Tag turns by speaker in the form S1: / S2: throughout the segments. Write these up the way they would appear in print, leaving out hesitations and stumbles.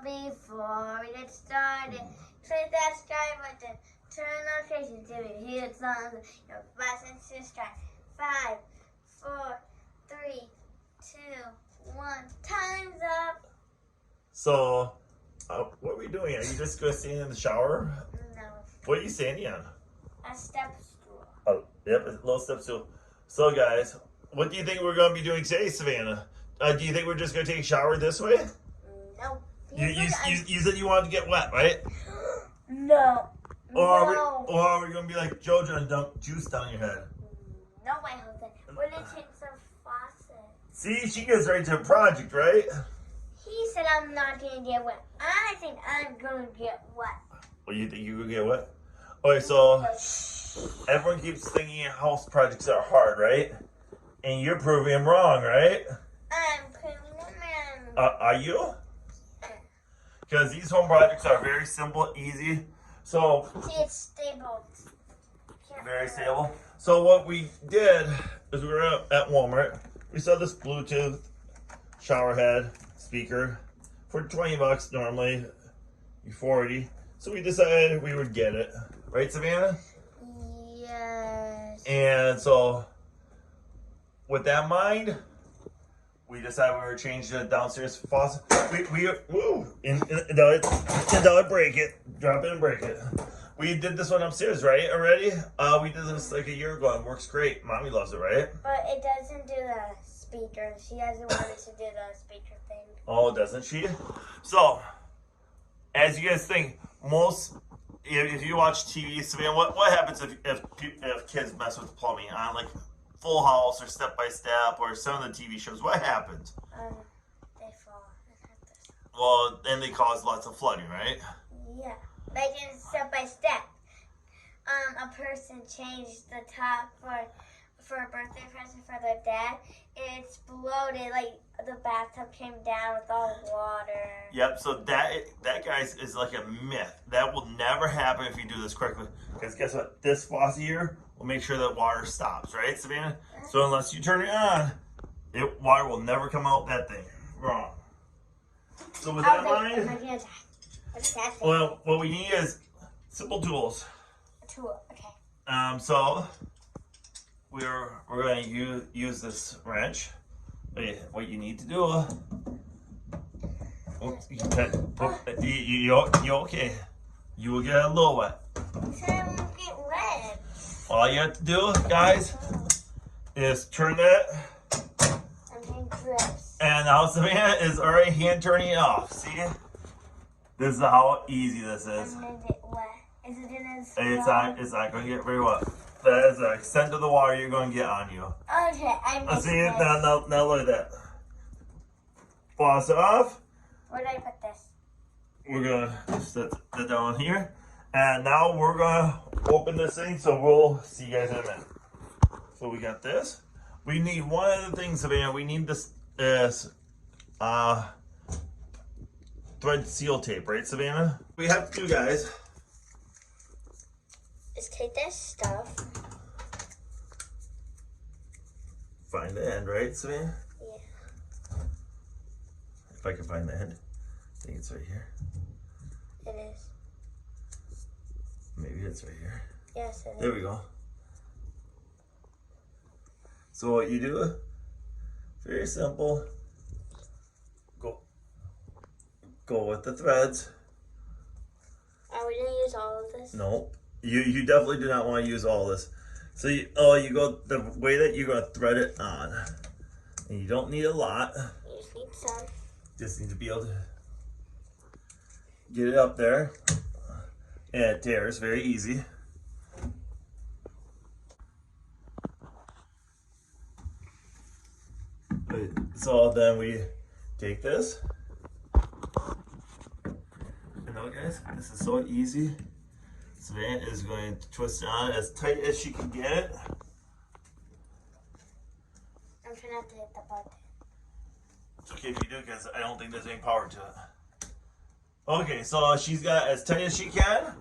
S1: before we get started, click that subscribe button, turn on notifications so you hear the songs. Your fasten subscribe. 5, 4, 3, 2, 1. Time's up.
S2: So, what are we doing? Are you just going to stand in the shower?
S1: No.
S2: What are you standing on?
S1: A step stool.
S2: Oh, yep, a little step stool. So, guys, what do you think we're going to be doing today, Savannah? Do you think we're just going to take a shower this way?
S1: No.
S2: You said you wanted to get wet, right?
S1: No.
S2: Or are we going to be like JoJo and dunk juice down your head?
S1: No way, Jose. We're going to change the faucet.
S2: See, she gets right to a project, right?
S1: He said I'm not going to get wet. I think I'm going to get wet.
S2: Well, you think you could get wet? Okay, so everyone keeps thinking house projects are hard, right? And you're proving them wrong, right?
S1: I'm proving them wrong.
S2: Are you? Because these home projects are very simple, easy. So,
S1: See, it's stable.
S2: very stable. So what we did is we were at Walmart. We saw this Bluetooth shower head speaker for $20 normally, 40. So we decided we would get it, right, Savannah?
S1: Yes.
S2: And so, with that in mind, we decided we were changing the downstairs faucet. $10 break it, drop it and break it. We did this one upstairs, right? Already? We did this like a year ago. It works great. Mommy loves it, right?
S1: But it doesn't do the speaker. She doesn't want it to do the speaker thing.
S2: Oh, doesn't she? So, as you guys think, if you watch TV, Savannah, what happens if kids mess with plumbing on like Full House or Step by Step or some of the TV shows? What happens?
S1: They fall.
S2: Well, then they cause lots of flooding, right?
S1: Yeah. Like in Step by Step, a person changed the top for a birthday present for their dad. It exploded, like the bathtub came down with all water.
S2: Yep. So that guys is like a myth. That will never happen if you do this correctly. Because guess what? This faucet here will make sure that water stops, right, Savannah? So unless you turn it on, water will never come out that thing. Wrong. So with that in mind, well, what we need is simple tools.
S1: A tool, okay.
S2: So we're going to use this wrench. Okay, what you need to do? You okay? You will get a little wet.
S1: You said I won't get wet.
S2: All you have to do, guys, is turn that.
S1: And drips.
S2: And now Savannah is already hand turning it off. See? This is how easy this is.
S1: And then get wet. Is it in as
S2: It's not going to get very wet. That is the extent of the water you're going to get on you.
S1: Okay, I missed
S2: See,
S1: this.
S2: now look at that. Faucet off.
S1: Where did I put this?
S2: We're going to set that down here. And now we're going to open this thing, so we'll see you guys in a minute. So we got this. We need one other thing, Savannah. We need this thread seal tape, right, Savannah? We have to do, guys.
S1: Is take this stuff.
S2: Find the end, right, Savannah?
S1: Yeah.
S2: If I can find the end. I think it's right here.
S1: It is.
S2: Maybe it's right here.
S1: Yes, it is.
S2: There we go. So what you do, very simple. Go with the threads.
S1: Are we going to use all of this?
S2: No, you definitely do not want to use all this. So you go the way that you're going to thread it on. And you don't need a lot.
S1: You just need some.
S2: Just need to be able to get it up there. And it tears very easy. So then we take this. And now guys, this is so easy. Savannah is going to twist it on as tight as she can get it.
S1: I'm trying not to hit the button.
S2: It's okay if you do, because I don't think there's any power to it. Okay, so she's got as tight as she can.
S1: No,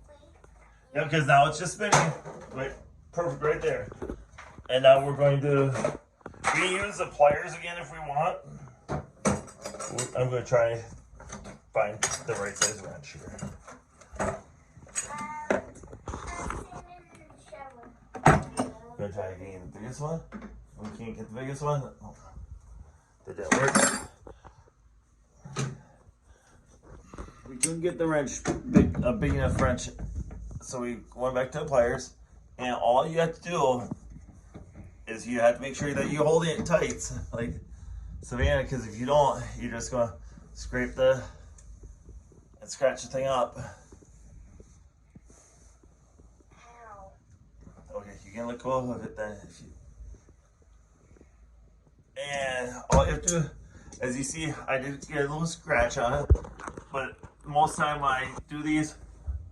S1: please.
S2: Yeah, because now it's just spinning. Right, perfect right there. And now we're going to reuse the pliers again if we want. I'm going to try find the right size wrench here. Gonna try getting the biggest one. We can't get the biggest one. Oh. Did that work? We couldn't get the wrench, a big enough wrench, so we went back to the pliers. And all you have to do is you have to make sure that you're holding it tight, like Savannah, because if you don't, you're just gonna scrape and scratch the thing up.
S1: Ow.
S2: Okay, you can let go of it then. And all you have to do, as you see, I did get a little scratch on it, but most time when I do these,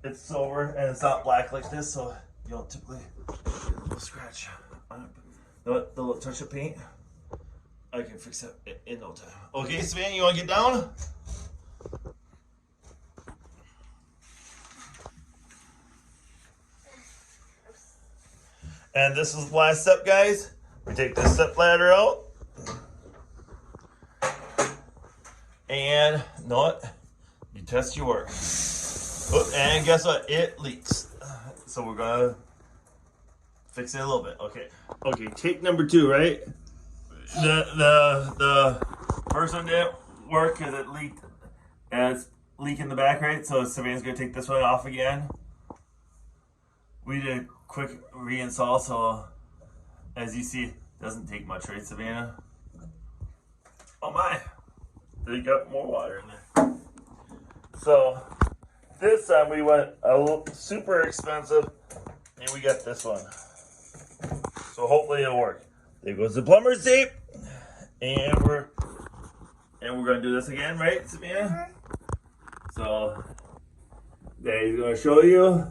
S2: it's silver and it's not black like this, so you don't typically get a little scratch on it. The little touch of paint, I can fix it in no time. Okay, Savannah, you want to get down? And this is the last step, guys. We take this step ladder out. And you know what? You test your work. Oh, and guess what? It leaks. So we're gonna fix it a little bit. Okay. Okay, take number 2, right? The first one didn't work because it leaked. And it's leaking the back, right? So Savannah's gonna take this one off again. We did a quick reinstall, so as you see, it doesn't take much, right, Savannah? Oh my! They got more water in there. So this time we went a little super expensive, and we got this one. So hopefully it'll work. There goes the plumber's tape, and we're gonna do this again, right, Savannah? So Daddy's gonna show you.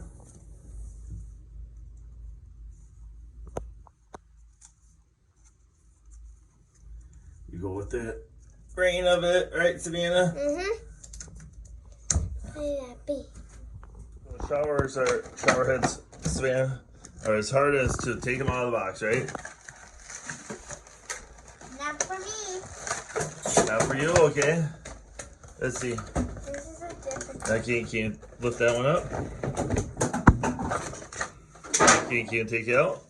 S2: You go with the grain of it, right, Savannah? The shower heads, Savannah, are as hard as to take them out of the box, right?
S1: Not for me.
S2: Not for you, okay. Let's see.
S1: This is a different.
S2: I can't lift that one up. Can't take it out.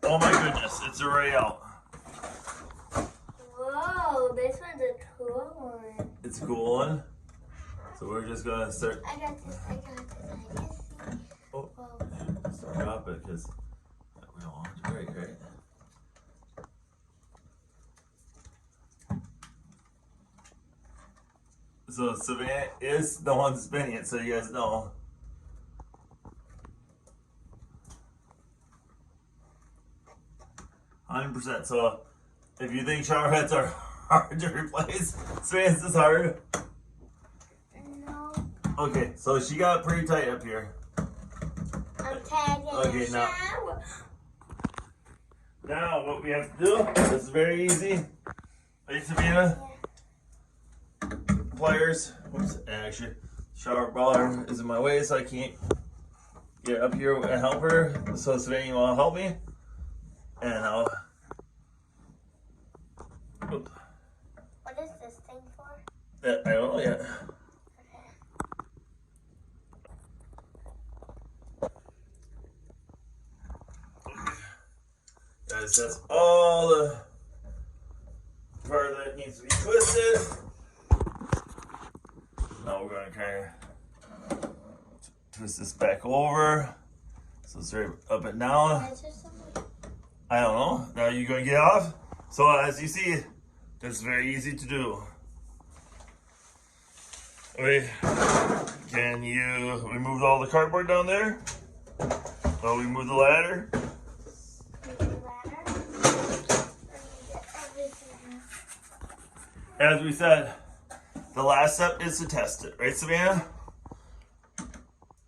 S2: Oh my goodness, it's already out.
S1: Whoa, this one's a cool one.
S2: It's a cool one. So we're just gonna start.
S1: I got this. I can see.
S2: Oh, start drop it because we don't want it to break, right? So Savannah is the one spinning it, so you guys know. %. So if you think shower heads are hard to replace, Savannah's is hard.
S1: No.
S2: Okay, so she got it pretty tight up here.
S1: I'm tagging
S2: Okay,
S1: the
S2: now-
S1: shower.
S2: Now what we have to do, this is very easy. Right, Savannah? Pliers. Oops, actually, shower baller is in my way, so I can't get up here and help her. So Savannah, you want to help me? And I'll. Oops.
S1: What is this thing for?
S2: I don't know yet. Guys, that's all the part that needs to be twisted. Now we're going to kind of twist this back over. So it's right up and down.
S1: Is there something?
S2: I don't know. Now you're going to get off. So as you see, it's very easy to do. Okay. Can you remove all the cardboard down there? While we move the ladder? As we said, the last step is to test it, right, Savannah?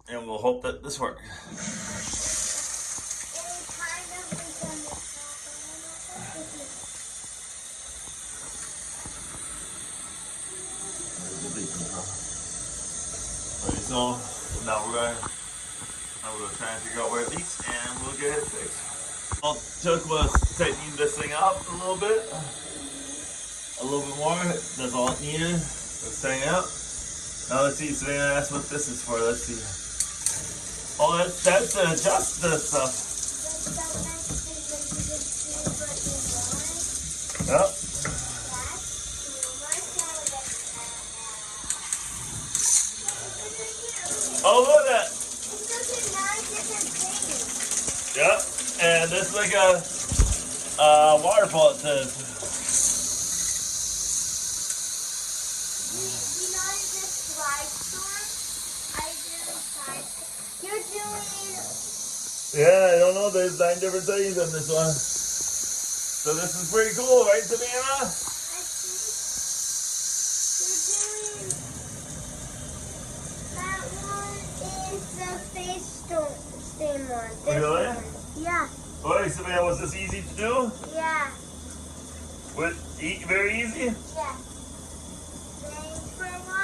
S2: And we'll hope that this works. Okay, so now we're gonna try and figure out where it leaks, and we'll get it fixed. All it took was tightening this thing up a little bit more. That's all it needed. Let's hang out. Now let's see. Savannah asked what this is for. Let's see. Oh, that's to adjust the stuff. Yep. Oh, look at that. Yep. And this is like a waterfall, it says.
S1: You know this slide store? I do a slide store. You're doing...
S2: Yeah, I don't know. There's 9 different things on this one. So this is pretty cool, right, Savannah?
S1: I think you're doing... That one is the face stain one. This
S2: Really?
S1: one. Yeah.
S2: What, Savannah, was this easy to do?
S1: Yeah.
S2: Very easy?
S1: Yeah. Thanks for watching.